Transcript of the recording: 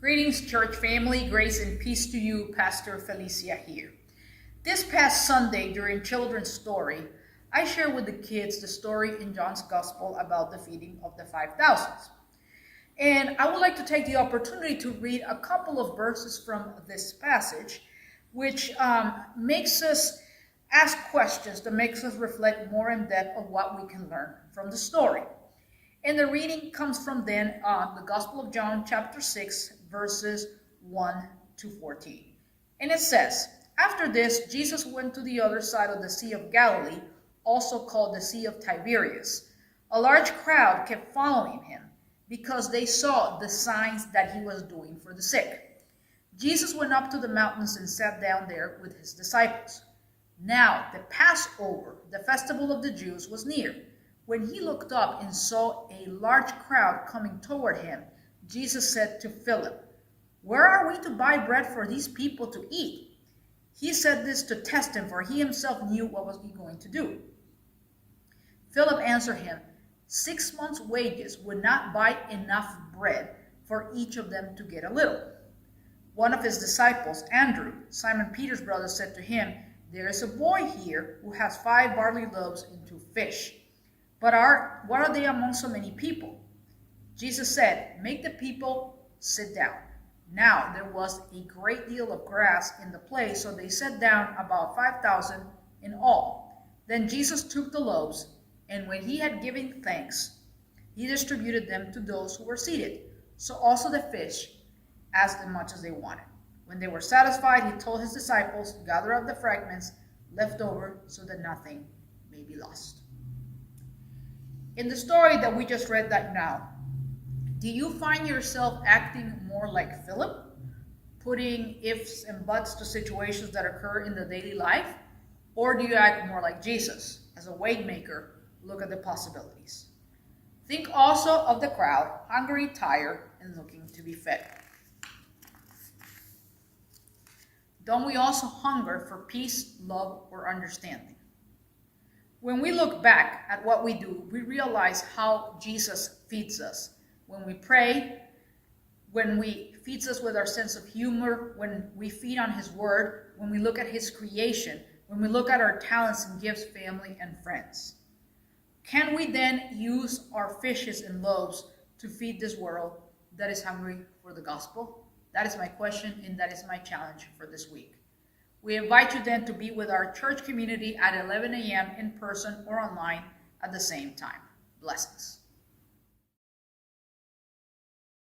Greetings, church family. Grace and peace to you, Pastor Felicia here. This past Sunday during Children's Story, I shared with the kids the story in John's Gospel about the feeding of the 5,000. And I would like to take the opportunity to read a couple of verses from this passage, which makes us ask questions, that makes us reflect more in depth on what we can learn from the story. And the reading comes from then the Gospel of John, chapter 6, verses 1 to 14. And it says, "After this, Jesus went to the other side of the Sea of Galilee, also called the Sea of Tiberias. A large crowd kept following him because they saw the signs that he was doing for the sick. Jesus went up to the mountains and sat down there with his disciples. Now the Passover, the festival of the Jews, was near. When he looked up and saw a large crowd coming toward him, Jesus said to Philip, 'Where are we to buy bread for these people to eat?' He said this to test him, for he himself knew what was he going to do. Philip answered him, 6 months' wages would not buy enough bread for each of them to get a little. One of his disciples, Andrew, Simon Peter's brother, said to him, 'There is a boy here who has 5 barley loaves and 2 fish. But what are they among so many people?' Jesus said, 'Make the people sit down.' Now there was a great deal of grass in the place, so they sat down, about 5,000 in all. Then Jesus took the loaves, and when he had given thanks, he distributed them to those who were seated, so also the fish, as much as they wanted. When they were satisfied, he told his disciples, 'Gather up the fragments left over so that nothing may be lost.'" In the story that we just read that now, do you find yourself acting more like Philip, putting ifs and buts to situations that occur in the daily life? Or do you act more like Jesus, as a waymaker, look at the possibilities? Think also of the crowd, hungry, tired, and looking to be fed. Don't we also hunger for peace, love, or understanding? When we look back at what we do, we realize how Jesus feeds us. When we pray, when we feeds us with our sense of humor, when we feed on his word, when we look at his creation, when we look at our talents and gifts, family, and friends. Can we then use our fishes and loaves to feed this world that is hungry for the gospel? That is my question, and that is my challenge for this week. We invite you then to be with our church community at 11 a.m. in person or online at the same time. Blessings.